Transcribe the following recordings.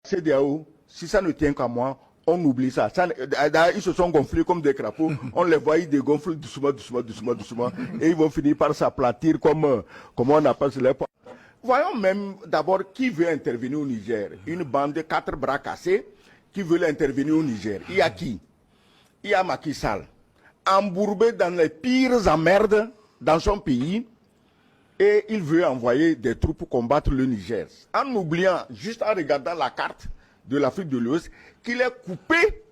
CEDEAO, si ça ne tient qu'à moi, on oublie ça. Ils se sont gonflés comme des crapauds. On les voit, ils dégonflent doucement, doucement, doucement, doucement. Et ils vont finir par s'aplatir comme on appelle cela. Voyons même d'abord qui veut intervenir au Niger. Une bande de 4 bras cassés qui veut intervenir au Niger. Il y a qui? Il y a Macky Sall, embourbé dans les pires emmerdes dans son pays. Et il veut envoyer des troupes pour combattre le Niger. En oubliant, juste en regardant la carte de l'Afrique de l'Ouest, qu'il est coupé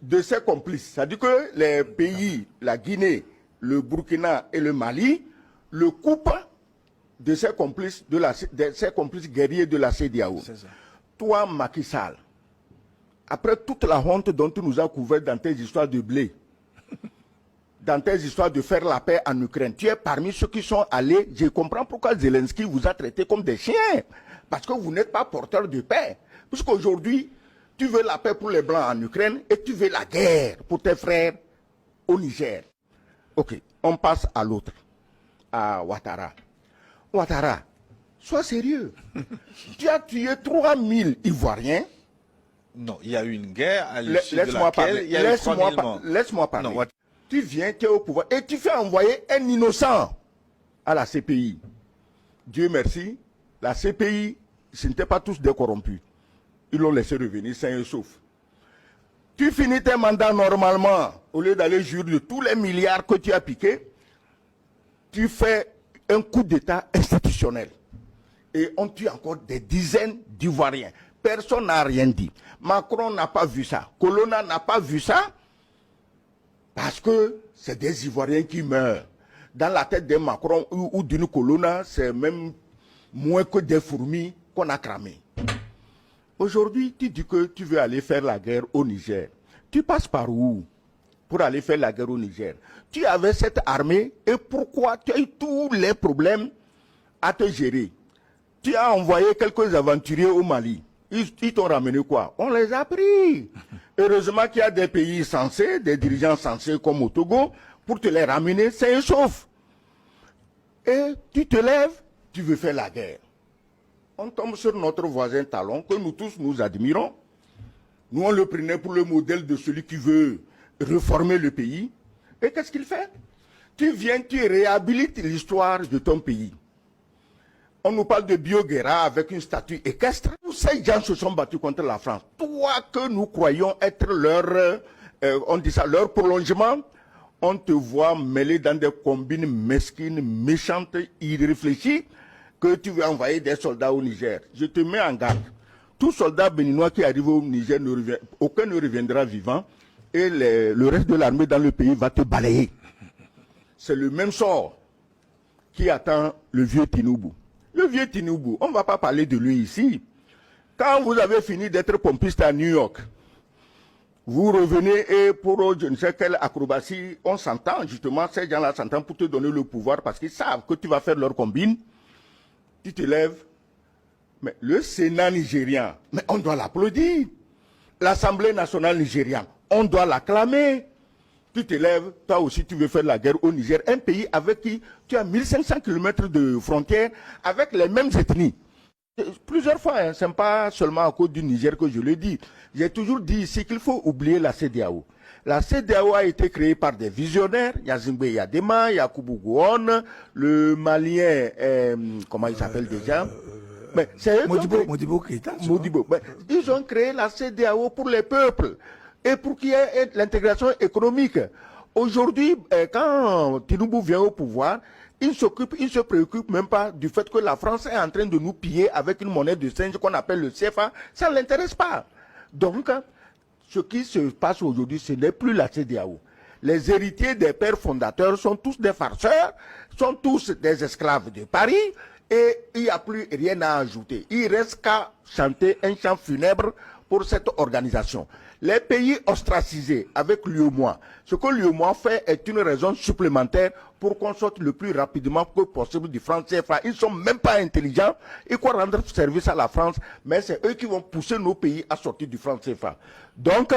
de ses complices. C'est-à-dire que les pays, la Guinée, le Burkina et le Mali, le coupent de ses complices, guerriers de la CEDEAO. Toi, Macky Sall, après toute la honte dont tu nous as couvert dans tes histoires de blé, dans tes histoires de faire la paix en Ukraine, tu es parmi ceux qui sont allés. Je comprends pourquoi Zelensky vous a traité comme des chiens. Parce que vous n'êtes pas porteur de paix. Puisqu'aujourd'hui, tu veux la paix pour les Blancs en Ukraine et tu veux la guerre pour tes frères au Niger. Ok, on passe à l'autre, à Ouattara. Ouattara, sois sérieux. Tu as tué 3000 Ivoiriens. Non, il y a eu une guerre à l'issue de laquelle il y a eu 3000 morts. Laisse-moi parler. Non, tu viens, tu es au pouvoir et tu fais envoyer un innocent à la CPI. Dieu merci, la CPI, ce n'étaient pas tous des corrompus. Ils l'ont laissé revenir sain et sauf. Tu finis tes mandats normalement, au lieu d'aller jurer de tous les milliards que tu as piqués, tu fais un coup d'État institutionnel. Et on tue encore des dizaines d'Ivoiriens. Personne n'a rien dit. Macron n'a pas vu ça. Colonna n'a pas vu ça. Parce que c'est des Ivoiriens qui meurent. Dans la tête d'un Macron ou d'une Colonna, c'est même moins que des fourmis qu'on a cramées. Aujourd'hui, tu dis que tu veux aller faire la guerre au Niger. Tu passes par où pour aller faire la guerre au Niger? Tu avais cette armée et pourquoi tu as eu tous les problèmes à te gérer? Tu as envoyé quelques aventuriers au Mali. Ils t'ont ramené quoi? On les a pris. Heureusement qu'il y a des pays sensés, des dirigeants sensés comme au Togo, pour te les ramener, c'est un sauf. Et tu te lèves, tu veux faire la guerre. On tombe sur notre voisin Talon, que nous tous nous admirons. Nous, on le prenait pour le modèle de celui qui veut reformer le pays. Et qu'est-ce qu'il fait? Tu viens, tu réhabilites l'histoire de ton pays. On nous parle de Bioguera avec une statue équestre. Tous ces gens se sont battus contre la France. Toi que nous croyons être leur prolongement, on te voit mêlé dans des combines mesquines, méchantes, irréfléchies, que tu veux envoyer des soldats au Niger. Je te mets en garde. Tout soldat béninois qui arrive au Niger, aucun ne reviendra vivant et le reste de l'armée dans le pays va te balayer. C'est le même sort qui attend le vieux Tinubu. Le vieux Tinubu, on ne va pas parler de lui ici. Quand vous avez fini d'être pompiste à New York, vous revenez et pour je ne sais quelle acrobatie, on s'entend justement, ces gens-là s'entendent pour te donner le pouvoir parce qu'ils savent que tu vas faire leur combine. Tu te lèves, mais le Sénat nigérian, mais on doit l'applaudir. L'Assemblée nationale nigériane, on doit l'acclamer. Tu te lèves, toi aussi tu veux faire la guerre au Niger, un pays avec qui tu as 1500 km de frontières, avec les mêmes ethnies. Plusieurs fois, hein, ce n'est pas seulement à cause du Niger que je le dis. J'ai toujours dit ici qu'il faut oublier la CEDEAO. La CEDEAO a été créée par des visionnaires. Il y a Zingbe Yadema, il y a Koubou Gouon, le Malien, comment il s'appelle déjà Modibo Keïta. Ils ont créé la CEDEAO pour les peuples et pour qu'il y ait l'intégration économique. Aujourd'hui, quand Tinubu vient au pouvoir, il ne se préoccupe même pas du fait que la France est en train de nous piller avec une monnaie de singe qu'on appelle le CFA. Ça ne l'intéresse pas. Donc, ce qui se passe aujourd'hui, ce n'est plus la CEDEAO. Les héritiers des pères fondateurs sont tous des farceurs, sont tous des esclaves de Paris, et il n'y a plus rien à ajouter. Il reste qu'à chanter un chant funèbre pour cette organisation. Les pays ostracisés avec l'UEMOA, ce que l'UEMOA fait est une raison supplémentaire pour qu'on sorte le plus rapidement que possible du franc CFA. Ils ne sont même pas intelligents, ils croient rendre service à la France, mais c'est eux qui vont pousser nos pays à sortir du franc CFA. Donc,